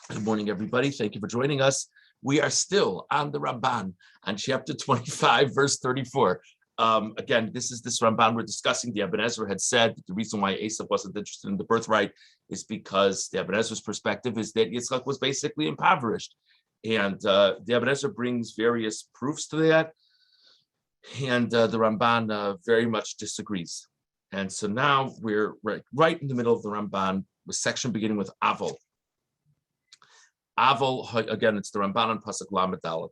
Good morning, everybody. Thank you for joining us. We are still on the Ramban on chapter 25, verse 34. Again, this Ramban we're discussing. The Ibn Ezra had said that the reason why Esau wasn't interested in the birthright is because the Ibn Ezra's perspective is that Yitzchak was basically impoverished. And the Ibn Ezra brings various proofs to that. And the Ramban very much disagrees. And so now we're right in the middle of the Ramban, with section beginning with Aval. Aval, again, it's the Ramban on Pasuk Lamed Dalet.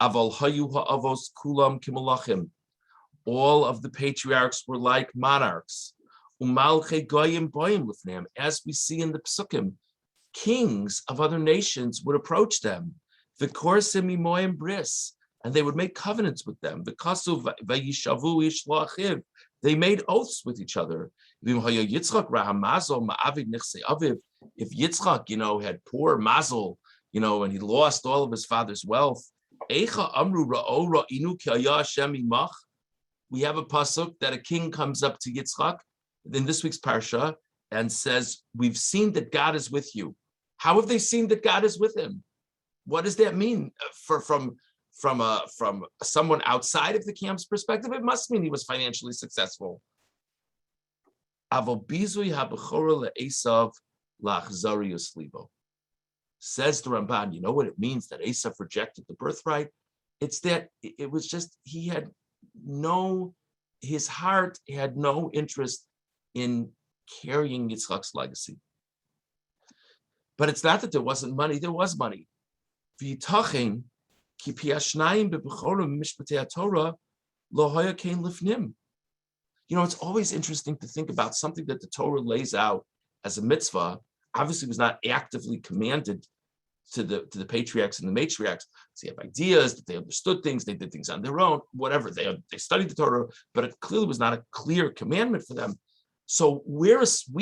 Aval hayu ha'avos kulam kimalachim. All of the patriarchs were like monarchs. Umalche goyim boyim lifneim. As we see in the Psukim, kings of other nations would approach them. V'korsim imoyim bris, and they would make covenants with them. V'kasu v'yishavu ishlachiv. They made oaths with each other. If Yitzchak, had poor mazel, and he lost all of his father's wealth. We have a pasuk that a king comes up to Yitzchak in this week's parsha and says, "We've seen that God is with you." How have they seen that God is with him? What does that mean from someone outside of the camp's perspective? It must mean he was financially successful. Says the Ramban, you know what it means that Esav rejected the birthright? It's that it was just, his heart had no interest in carrying Yitzchak's legacy. But it's not that there wasn't money, there was money. It's always interesting to think about something that the Torah lays out as a mitzvah. Obviously was not actively commanded to the patriarchs and the matriarchs. So you have ideas that they understood things, they did things on their own, whatever. They studied the Torah, but it clearly was not a clear commandment for them. So we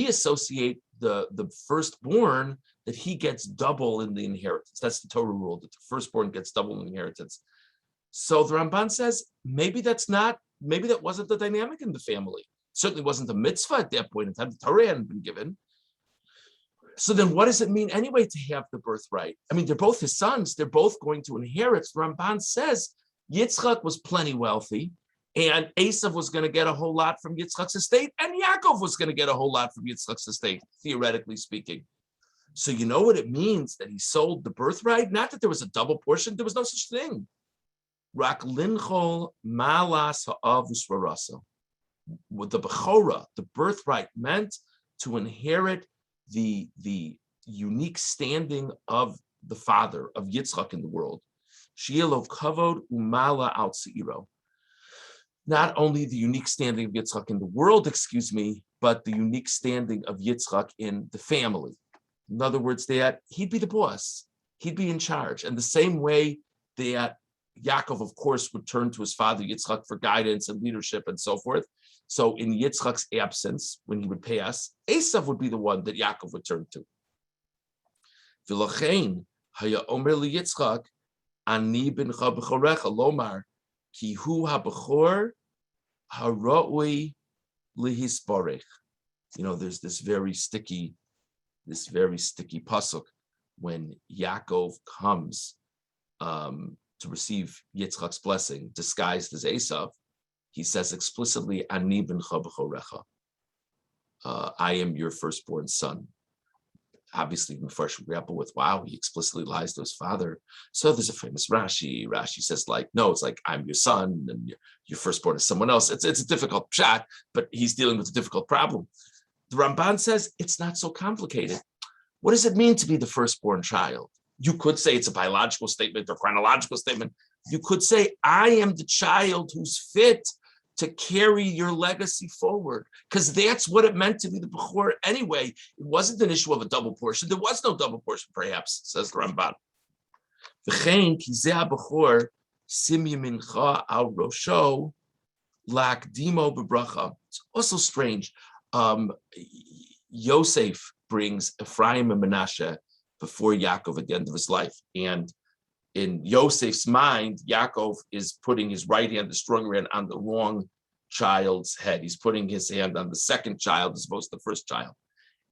associate the firstborn that he gets double in the inheritance. That's the Torah rule, that the firstborn gets double in the inheritance. So the Ramban says maybe that wasn't the dynamic in the family. It certainly wasn't a mitzvah at that point in time. The Torah hadn't been given. So then what does it mean anyway to have the birthright? I mean, they're both his sons. They're both going to inherit. The Ramban says Yitzchak was plenty wealthy, and Esav was going to get a whole lot from Yitzchak's estate, and Yaakov was going to get a whole lot from Yitzchak's estate, theoretically speaking. So you know what it means that he sold the birthright? Not that there was a double portion. There was no such thing. Rak linchol malas ha'avus varasa. With the bechora, the birthright meant to inherit the unique standing of the father of Yitzchak in the world. Shielo kavod umala al seiro. Not only the unique standing of Yitzchak in the world, but the unique standing of Yitzchak in the family. In other words, that he'd be the boss, he'd be in charge. And the same way that Yaakov, of course, would turn to his father Yitzchak for guidance and leadership and so forth. So in Yitzchak's absence, when he would pass, Esav would be the one that Yaakov would turn to. V'lachein haya omer liYitzchak, ani bincha b'chorecha lomar, ki hu ha'bechor ha'ra'ui lihisbarech. There's this very sticky pasuk when Yaakov comes to receive Yitzchak's blessing, disguised as Esav. He says explicitly, Ani bincha b'chorecha. I am your firstborn son. Obviously, we first grapple with, wow, he explicitly lies to his father. So there's a famous Rashi. Rashi says, no, it's like, I'm your son, and your firstborn is someone else. It's a difficult shot, but he's dealing with a difficult problem. The Ramban says it's not so complicated. What does it mean to be the firstborn child? You could say it's a biological statement or chronological statement. You could say, I am the child who's fit to carry your legacy forward, because that's what it meant to be the Bechor anyway. It wasn't an issue of a double portion. There was no double portion, perhaps, says the Ramban. V'chein ki zeh ha'Bechor simya mincha al rosho lakdimo b'bracha. It's also strange. Yosef brings Ephraim and Menashe before Yaakov at the end of his life. And in Yosef's mind, Yaakov is putting his right hand, the stronger hand, on the wrong child's head. He's putting his hand on the second child as opposed to the first child.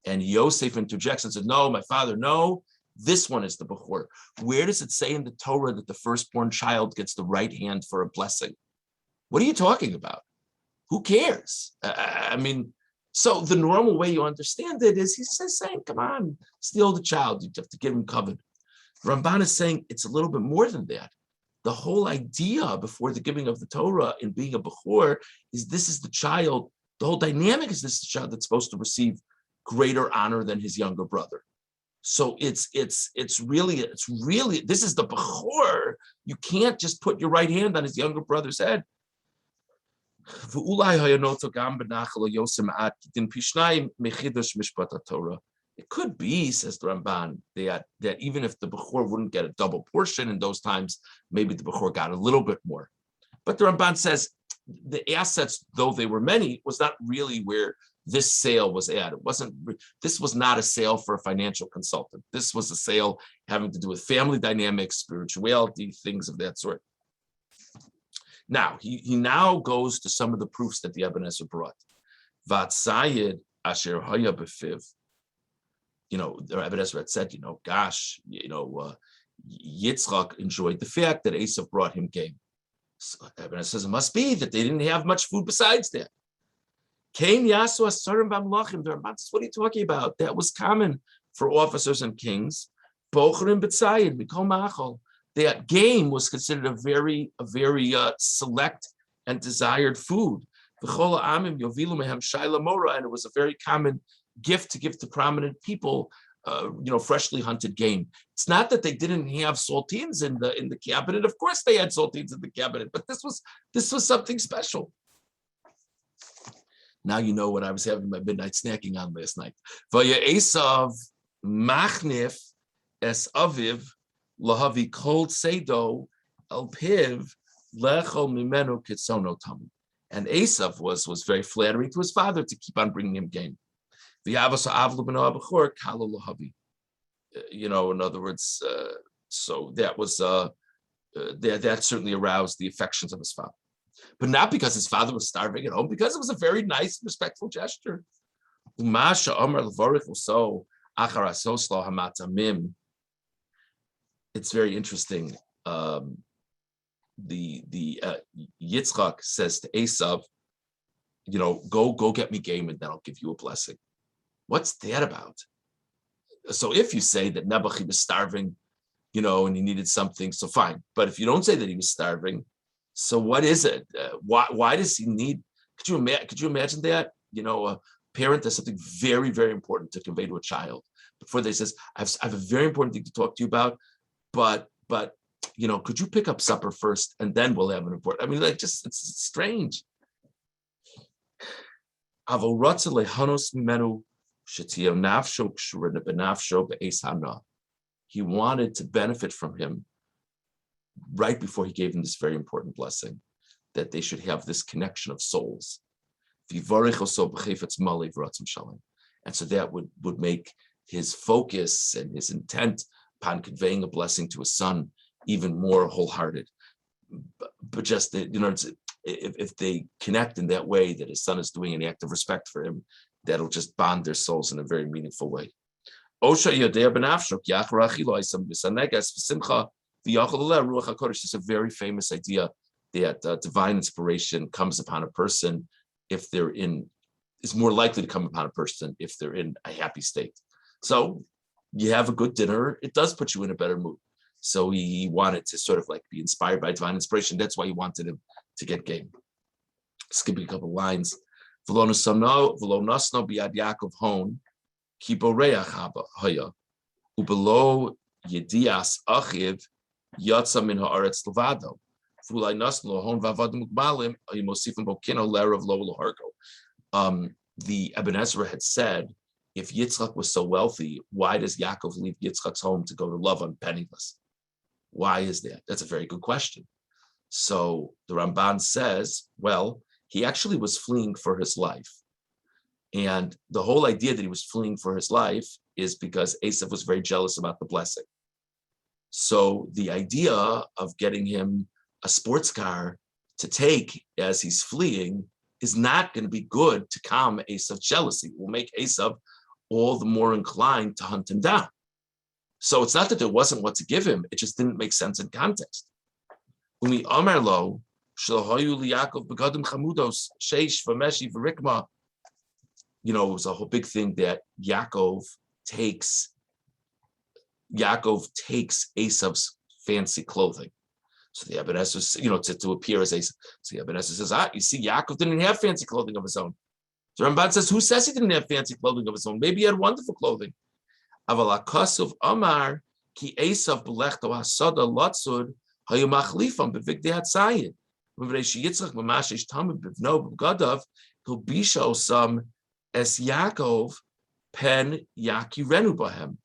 And Yosef interjects and said, no, my father, no. This one is the Bechor. Where does it say in the Torah that the firstborn child gets the right hand for a blessing? What are you talking about? Who cares? I mean, so the normal way you understand it is he's just saying, come on, steal the child. You have to give him covet. Ramban is saying it's a little bit more than that. The whole idea before the giving of the Torah in being a Bechor is this is the child. The whole dynamic is this is the child that's supposed to receive greater honor than his younger brother. So it's really this is the Bechor. You can't just put your right hand on his younger brother's head. It could be, says the Ramban, that even if the Bechor wouldn't get a double portion in those times, maybe the Bechor got a little bit more. But the Ramban says the assets, though they were many, was not really where this sale was at. This was not a sale for a financial consultant. This was a sale having to do with family dynamics, spirituality, things of that sort. Now, he now goes to some of the proofs that the Ibn Ezra brought. Vatzayid asher haya befiv. The Ibn Ezra had said, Yitzchak enjoyed the fact that Esav brought him game. So Ibn Ezra says it must be that they didn't have much food besides that. Kain yasu asarim b'amlachim. What are you talking about? That was common for officers and kings. Bocherim b'tzayid mikol ma'achol. That game was considered a very select and desired food. And it was a very common gift to give to prominent people, freshly hunted game. It's not that they didn't have saltines in the cabinet. Of course they had saltines in the cabinet, but this was something special. Now you know what I was having my midnight snacking on last night. Vaya Esav machnif es aviv lahavi kol seido el piv lechol mimenu kitsono tamu. And Esav was very flattering to his father to keep on bringing him game. In other words, so that was that certainly aroused the affections of his father, but not because his father was starving at home, because it was a very nice, respectful gesture. It's very interesting. The Yitzchak says to Esav, go get me game and then I'll give you a blessing. What's that about? So if you say that Nebuchadnezzar was starving, and he needed something, so fine. But if you don't say that he was starving, so what is it? Why does he need? Could you imagine that? A parent has something very, very important to convey to a child. Before they says, I have a very important thing to talk to you about, but could you pick up supper first and then we'll have an important. I mean, it's strange. He wanted to benefit from him right before he gave him this very important blessing, that they should have this connection of souls. And so that would make his focus and his intent upon conveying a blessing to his son even more wholehearted. But just, if they connect in that way, that his son is doing an act of respect for him, that'll just bond their souls in a very meaningful way. It's a very famous idea that divine inspiration comes upon a person is more likely to come upon a person if they're in a happy state. So you have a good dinner, it does put you in a better mood. So he wanted to sort of be inspired by divine inspiration. That's why he wanted him to get game. Skipping a couple lines. V'lo nasno biyad Yaakov hon ki boreach haya ubelo yedias achiv yatsa min haaretz levado v'ulai nasno hon v'avadim mukbalim yimosifim bokino lerav lo lahargo. The Ibn Ezra had said, if Yitzchak was so wealthy, why does Yaakov leave Yitzchak's home to go to Lavan penniless? Why is that? That's a very good question. So the Ramban says, well, he actually was fleeing for his life. And the whole idea that he was fleeing for his life is because Esav was very jealous about the blessing. So the idea of getting him a sports car to take as he's fleeing is not going to be good to calm Esav's jealousy. It will make Esav all the more inclined to hunt him down. So it's not that there wasn't what to give him, it just didn't make sense in context. Umi Amar lo, Shlohoyu liyakov begadim chamudos, sheish v'meshi v'rikma. It was a whole big thing that Yaakov takes Esav's fancy clothing. So the Ibn Ezra, to appear as Esav. So the Ibn Ezra says, you see, Yaakov didn't have fancy clothing of his own. The Ramban says, who says he didn't have fancy clothing of his own? Maybe he had wonderful clothing. Aval HaKasuv Amar ki Esav b'lechto hasada latzud hayu machlifam b'vigdei hatzayid. V'vrei sheyitzchak b'mashish tamid b'vno b'gadav hilbisha osam es Yaakov pen yakirenu bahem.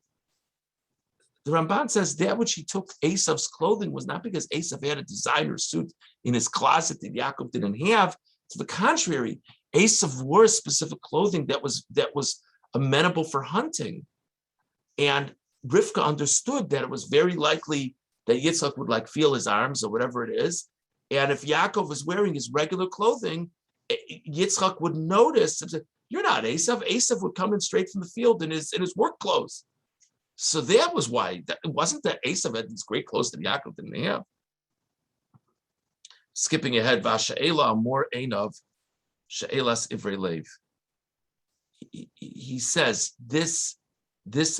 The Ramban says that which he took Esav's clothing was not because Esav had a designer suit in his closet that Yaakov didn't have. To the contrary, Esav wore specific clothing that was amenable for hunting. And Rivka understood that it was very likely that Yitzchak would feel his arms or whatever it is. And if Yaakov was wearing his regular clothing, Yitzchak would notice and say, you're not Esav. Esav would come in straight from the field in his work clothes. So that was why. It wasn't that Esav had these great clothes that Yaakov didn't have. Skipping ahead, Vasha'ela amor einav she'elas ivrei lev. He says this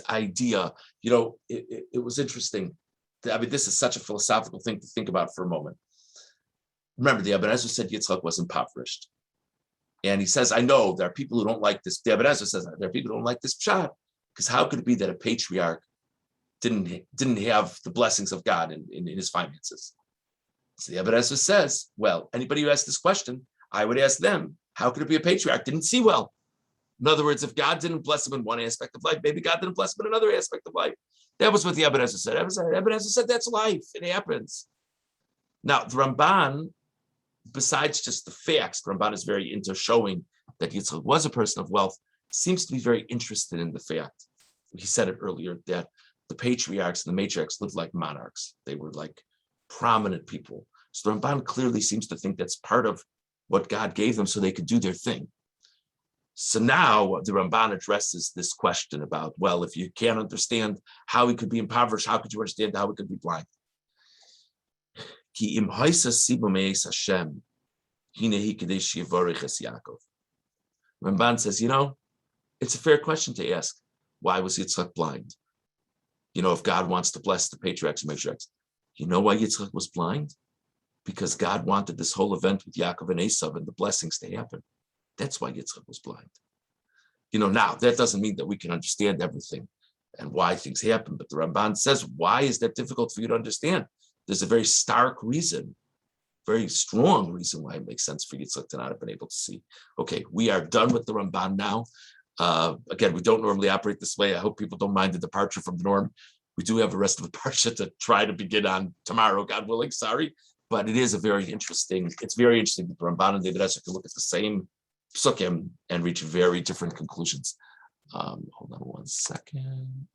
idea, it was interesting. This is such a philosophical thing to think about for a moment. Remember, the Ibn Ezra said Yitzchak was impoverished. And he says, I know there are people who don't like this. The Ibn Ezra says there are people who don't like this pshat, because how could it be that a patriarch didn't have the blessings of God in his finances? So the Ibn Ezra says, well, anybody who asks this question, I would ask them, how could it be a patriarch didn't see well? In other words, if God didn't bless him in one aspect of life, maybe God didn't bless him in another aspect of life. That was what the Ibn Ezra said. Ibn Ezra said that's life. It happens. Now, the Ramban, besides just the facts, the Ramban is very into showing that Yitzchak was a person of wealth, seems to be very interested in the fact, he said it earlier, that the patriarchs and the matriarchs lived like monarchs. They were like prominent people. So the Ramban clearly seems to think that's part of what God gave them so they could do their thing. So now the Ramban addresses this question about, well, if you can't understand how he could be impoverished, how could you understand how he could be blind? Ki im haisa sibu me'es Hashem, hinehi kadesh yivorech es Yaakov. Ramban says, it's a fair question to ask. Why was Yitzchak blind? If God wants to bless the patriarchs and matriarchs, you know why Yitzchak was blind? Because God wanted this whole event with Yaakov and Esav and the blessings to happen. That's why Yitzchak was blind. Now that doesn't mean that we can understand everything and why things happen, but the Ramban says, why is that difficult for you to understand? There's a very stark reason, very strong reason why it makes sense for Yitzchak to not have been able to see. Okay, we are done with the Ramban now. Again, we don't normally operate this way. I hope people don't mind the departure from the norm. We do have the rest of the parsha to try to begin on tomorrow, God willing, sorry. But it is it's very interesting that the Ramban and the Ibn Ezra can look at the same psukim and reach very different conclusions. Hold on one second.